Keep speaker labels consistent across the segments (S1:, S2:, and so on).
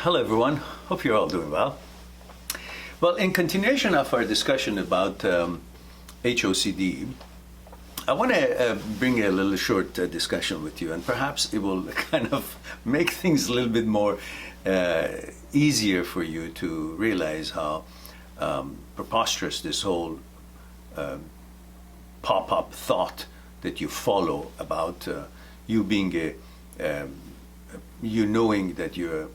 S1: Hello everyone, hope you're all doing well. Well, in continuation of our discussion about HOCD, I want to bring a little short discussion with you, and perhaps it will kind of make things a little bit more easier for you to realize how preposterous this whole pop-up thought that you follow about you being you knowing that you're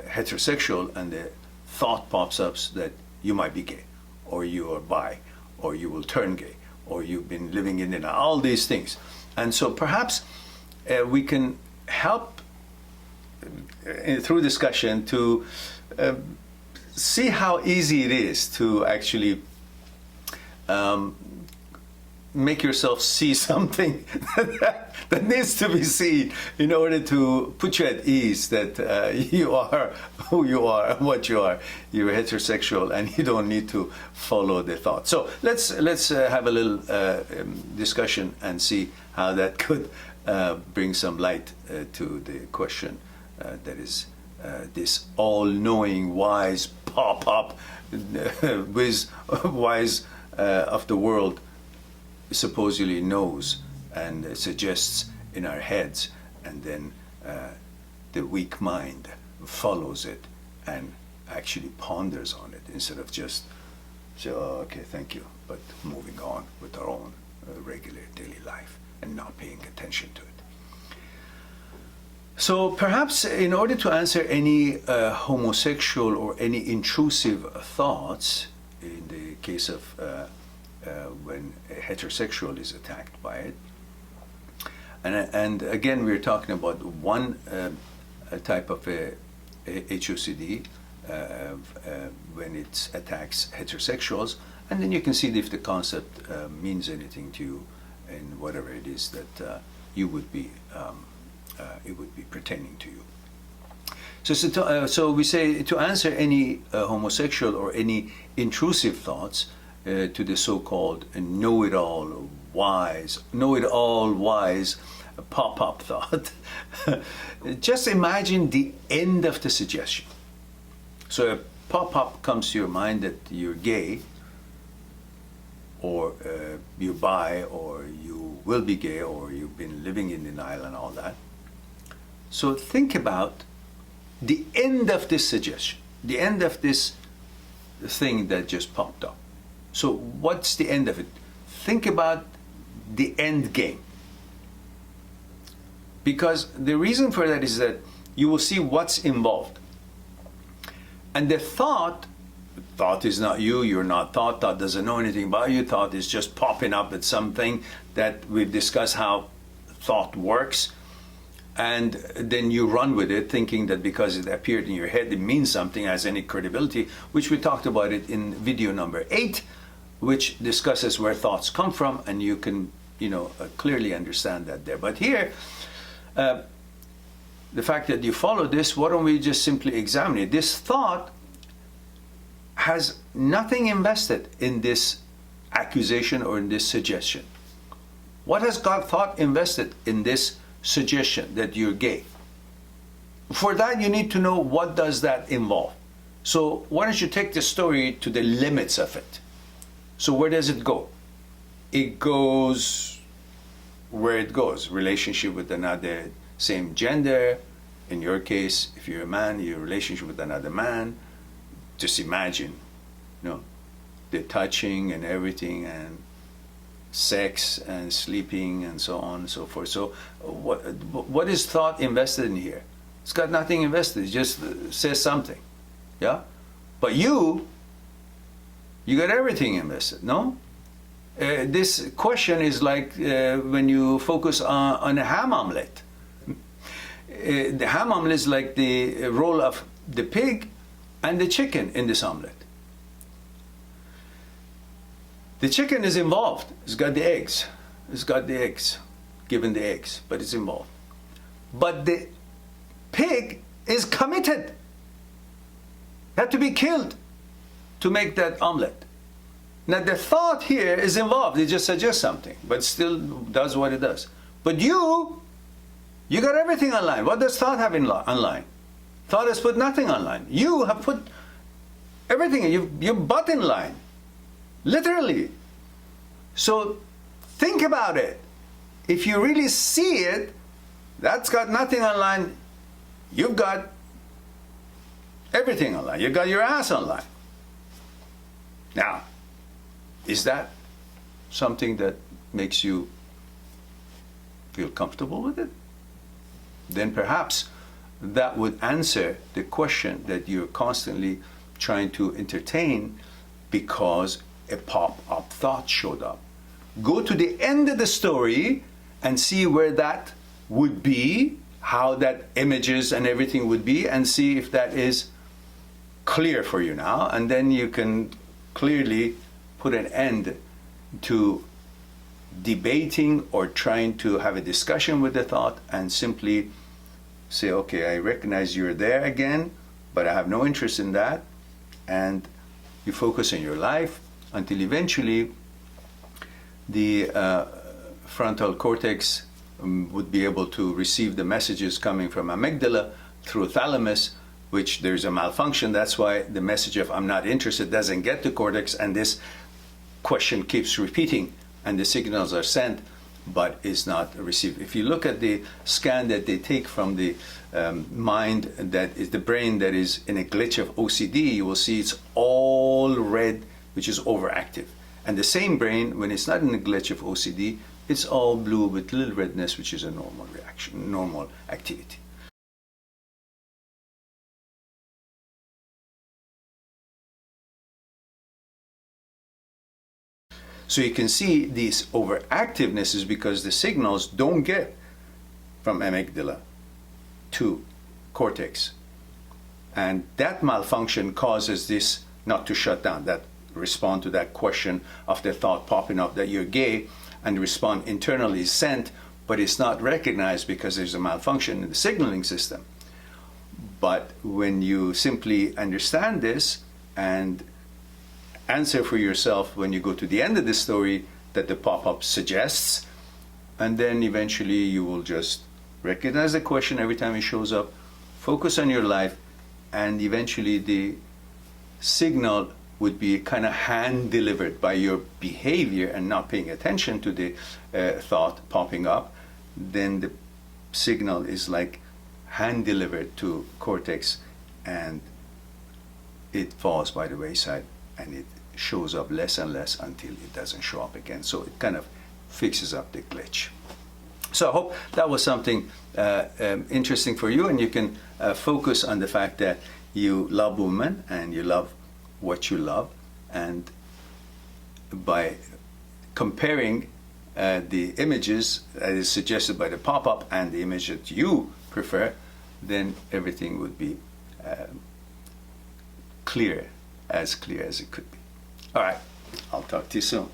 S1: heterosexual, and the thought pops up that you might be gay, or you are bi, or you will turn gay, or you've been living in all these things. And so perhaps we can help through discussion to see how easy it is to actually make yourself see something that needs to be seen in order to put you at ease that you are who you are and what you are. You're heterosexual and you don't need to follow the thought. So let's have a little discussion and see how that could bring some light to the question that is this all-knowing, wise pop-up, wise of the world supposedly knows and suggests in our heads, and then the weak mind follows it and actually ponders on it instead of just say, oh, okay, thank you, but moving on with our own regular daily life and not paying attention to it. So perhaps in order to answer any homosexual or any intrusive thoughts, in the case of when a heterosexual is attacked by it, and again we're talking about one type of a HOCD when it attacks heterosexuals, and then you can see if the concept means anything to you in whatever it is that you would be it would be pertaining to you. So we say to answer any homosexual or any intrusive thoughts to the so-called know-it-all wise pop-up thought, just imagine the end of the suggestion. So a pop-up comes to your mind that you're gay, or you're bi, or you will be gay, or you've been living in denial and all that. So think about the end of this suggestion, the end of this thing that just popped up. So what's the end of it? Think about the end game. Because the reason for that is that you will see what's involved. And the thought is not you, you're not thought doesn't know anything about you, thought is just popping up at something that we've discussed how thought works. And then you run with it thinking that because it appeared in your head, it means something, has any credibility, which we talked about it in video number 8, which discusses where thoughts come from, and you can, clearly understand that there. But here, the fact that you follow this, why don't we just simply examine it? This thought has nothing invested in this accusation or in this suggestion. What has God thought invested in this suggestion that you're gay? For that, you need to know what does that involve. So why don't you take the story to the limits of it? So where does it go? It goes where it goes. Relationship with another same gender. In your case, if you're a man, your relationship with another man. Just imagine, the touching and everything, and sex and sleeping and so on and so forth. So what is thought invested in here? It's got nothing invested. It just says something. Yeah? But you got everything invested, no? This question is like when you focus on a ham omelet. The ham omelet is like the role of the pig and the chicken in this omelet. The chicken is involved. It's got the eggs. Given the eggs, but it's involved. But the pig is committed. Had to be killed to make that omelet. Now the thought here is involved. It just suggests something, but still does what it does. But you got everything online. What does thought have online? Thought has put nothing online. You have put everything, your butt in line, literally. So think about it. If you really see it, that's got nothing online. You've got everything online. You've got your ass online. Now, is that something that makes you feel comfortable with it? Then perhaps that would answer the question that you're constantly trying to entertain because a pop-up thought showed up. Go to the end of the story and see where that would be, how that images and everything would be, and see if that is clear for you now. And then you can clearly put an end to debating or trying to have a discussion with the thought and simply say, okay, I recognize you're there again, but I have no interest in that. And you focus on your life until eventually the frontal cortex would be able to receive the messages coming from amygdala through thalamus, which there's a malfunction. That's why the message of I'm not interested doesn't get to cortex, and this question keeps repeating, and the signals are sent, but is not received. If you look at the scan that they take from the mind, that is the brain that is in a glitch of OCD, you will see it's all red, which is overactive. And the same brain, when it's not in a glitch of OCD, it's all blue with little redness, which is a normal reaction, normal activity. So you can see this overactiveness is because the signals don't get from amygdala to cortex. And that malfunction causes this not to shut down, that respond to that question of the thought popping up that you're gay, and the response internally is sent, but it's not recognized because there's a malfunction in the signaling system. But when you simply understand this and answer for yourself when you go to the end of the story that the pop-up suggests, and then eventually you will just recognize the question every time it shows up, focus on your life, and eventually the signal would be kind of hand delivered by your behavior and not paying attention to the thought popping up. Then the signal is like hand delivered to cortex, and it falls by the wayside, and it shows up less and less until it doesn't show up again. So it kind of fixes up the glitch. So I hope that was something interesting for you, and you can focus on the fact that you love women and you love what you love, and by comparing the images that is suggested by the pop-up and the image that you prefer, then everything would be clear as it could be. All right, I'll talk to you soon.